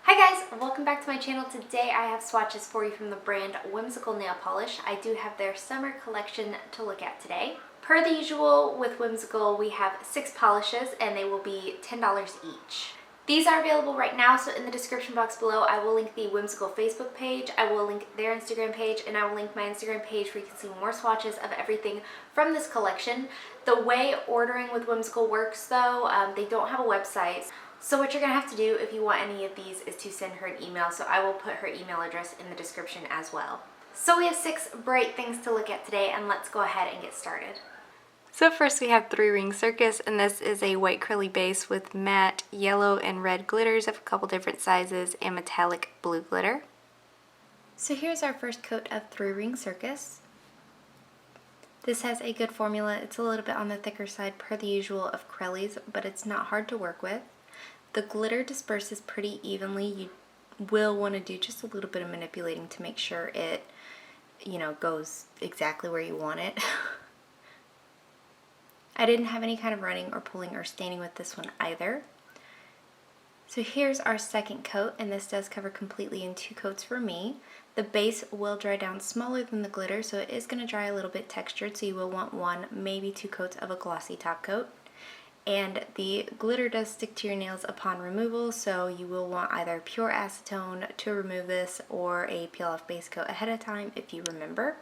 Hi guys, welcome back to my channel. Today I have swatches for you from the brand Whimsical Nail Polish. I do have their summer collection to look at today. Per the usual with Whimsical, we have 6 polishes and they will be $10 each. These are available right now, so in the description box below I will link the Whimsical Facebook page, I will link their Instagram page, and I will link my Instagram page where you can see more swatches of everything from this collection. The way ordering with Whimsical works though, they don't have a website. So what you're going to have to do if you want any of these is to send her an email, so I will put her email address in the description as well. So we have 6 bright things to look at today, and let's go ahead and get started. So first we have 3 Ring Circus, and this is a white curly base with matte yellow and red glitters of a couple different sizes and metallic blue glitter. So here's our first coat of 3 Ring Circus. This has a good formula. It's a little bit on the thicker side per the usual of Crellies, but it's not hard to work with. The glitter disperses pretty evenly. You will want to do just a little bit of manipulating to make sure it, goes exactly where you want it. I didn't have any kind of running or pulling or staining with this one either. So here's our second coat, and this does cover completely in 2 coats for me. The base will dry down smaller than the glitter, so it is going to dry a little bit textured, so you will want 1, maybe 2 coats of a glossy top coat. And the glitter does stick to your nails upon removal, so you will want either pure acetone to remove this or a peel off base coat ahead of time if you remember.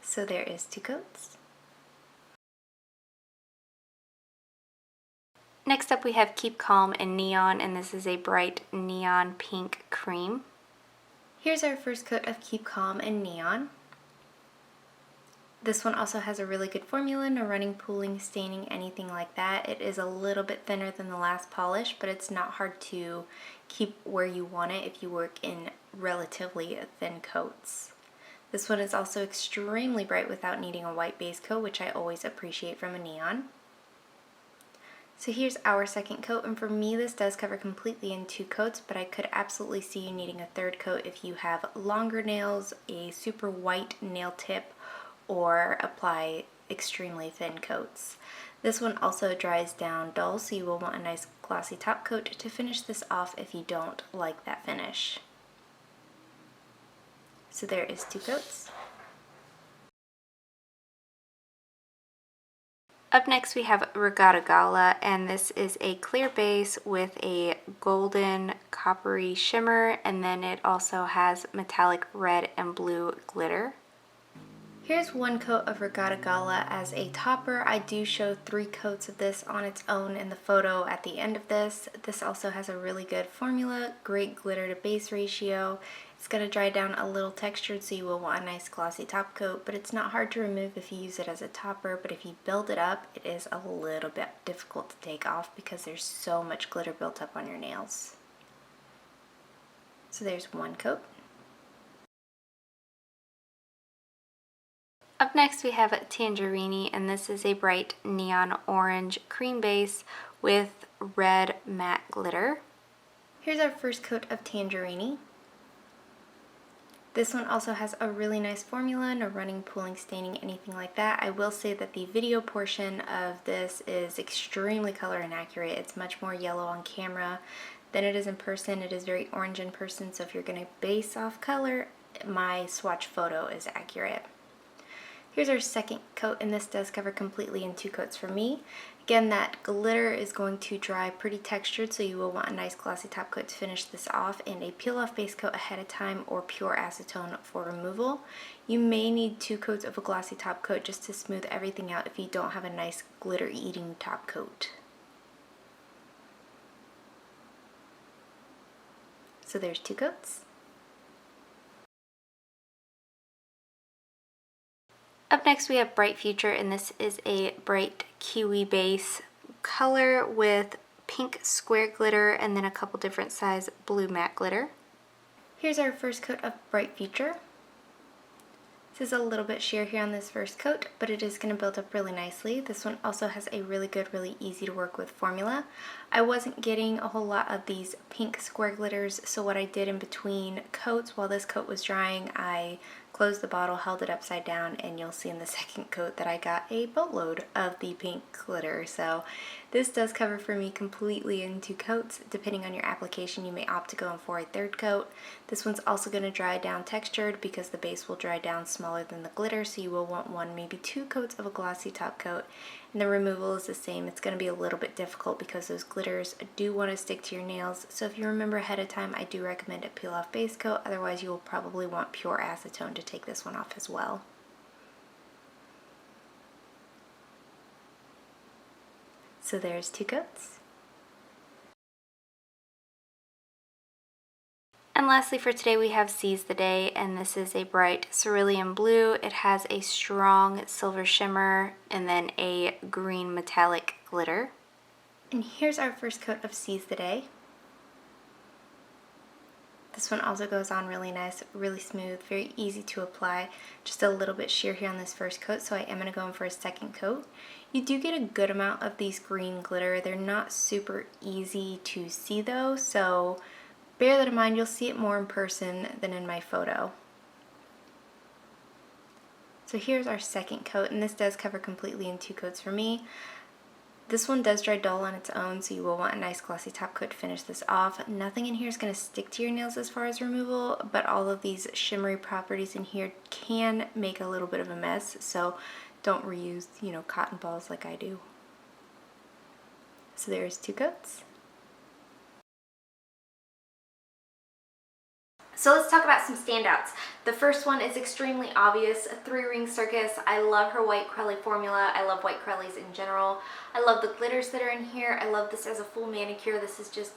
So there is 2 coats. Next up we have Keep Calm and Neon, and this is a bright neon pink cream. Here's our first coat of Keep Calm and Neon. This one also has a really good formula, no running, pooling, staining, anything like that. It is a little bit thinner than the last polish, but it's not hard to keep where you want it if you work in relatively thin coats. This one is also extremely bright without needing a white base coat, which I always appreciate from a neon. So here's our second coat, and for me this does cover completely in 2 coats, but I could absolutely see you needing a 3rd coat if you have longer nails, a super white nail tip, or apply extremely thin coats. This one also dries down dull, so you will want a nice glossy top coat to finish this off if you don't like that finish. So there is 2 coats. Up next we have Regatta Gala, and this is a clear base with a golden coppery shimmer, and then it also has metallic red and blue glitter. Here's 1 coat of Regatta Gala as a topper. I do show 3 coats of this on its own in the photo at the end of this. This also has a really good formula, great glitter to base ratio. It's going to dry down a little textured, so you will want a nice glossy top coat, but it's not hard to remove if you use it as a topper, but if you build it up, it is a little bit difficult to take off because there's so much glitter built up on your nails. So there's 1 coat. Up next we have Tangerini, and this is a bright neon orange cream base with red matte glitter. Here's our first coat of Tangerini. This one also has a really nice formula, no running, pooling, staining, anything like that. I will say that the video portion of this is extremely color inaccurate. It's much more yellow on camera than it is in person. It is very orange in person, so if you're going to base off color, my swatch photo is accurate. Here's our second coat, and this does cover completely in 2 coats for me. Again, that glitter is going to dry pretty textured, so you will want a nice glossy top coat to finish this off, and a peel off base coat ahead of time or pure acetone for removal. You may need 2 coats of a glossy top coat just to smooth everything out if you don't have a nice glitter eating top coat. So there's 2 coats. Up next we have Bright Future, and this is a bright kiwi base color with pink square glitter and then a couple different size blue matte glitter. Here's our first coat of Bright Future. This is a little bit sheer here on this first coat, but it is going to build up really nicely. This one also has a really good, really easy to work with formula. I wasn't getting a whole lot of these pink square glitters, so what I did in between coats while this coat was drying, I closed the bottle, held it upside down, and you'll see in the second coat that I got a boatload of the pink glitter. So this does cover for me completely in 2 coats. Depending on your application, you may opt to go in for a 3rd coat. This one's also going to dry down textured because the base will dry down smaller than the glitter, so you will want 1, maybe 2 coats of a glossy top coat. And the removal is the same. It's going to be a little bit difficult because those glitters do want to stick to your nails. So if you remember ahead of time, I do recommend a peel off base coat. Otherwise, you will probably want pure acetone to take this one off as well. So there's 2 coats. And lastly for today we have Seize the Day, and this is a bright cerulean blue. It has a strong silver shimmer and then a green metallic glitter. And here's our first coat of Seize the Day. This one also goes on really nice, really smooth, very easy to apply. Just a little bit sheer here on this first coat, so I am going to go in for a second coat. You do get a good amount of these green glitter. They're not super easy to see though, so bear that in mind. You'll see it more in person than in my photo. So here's our second coat, and this does cover completely in 2 coats for me. This one does dry dull on its own, so you will want a nice glossy top coat to finish this off. Nothing in here is going to stick to your nails as far as removal, but all of these shimmery properties in here can make a little bit of a mess, so don't reuse, cotton balls like I do. So there's 2 coats. So let's talk about some standouts. The first one is extremely obvious, 3-ring Circus. I love her white Crelly formula. I love white Crellys in general. I love the glitters that are in here. I love this as a full manicure. This is just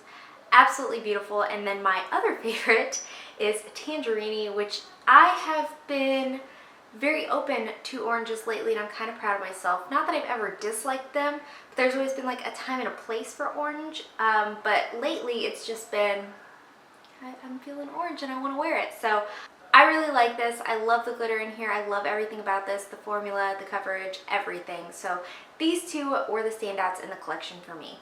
absolutely beautiful. And then my other favorite is Tangerini, which I have been very open to oranges lately, and I'm kind of proud of myself. Not that I've ever disliked them, but there's always been like a time and a place for orange. But lately it's just been, I'm feeling orange and I want to wear it. So I really like this. I love the glitter in here. I love everything about this, the formula, the coverage, everything. So these 2 were the standouts in the collection for me.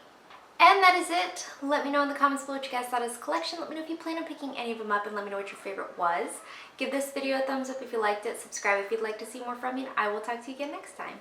And that is it. Let me know in the comments below what you guys thought of this collection. Let me know if you plan on picking any of them up, and let me know what your favorite was. Give this video a thumbs up if you liked it. Subscribe if you'd like to see more from me, and I will talk to you again next time.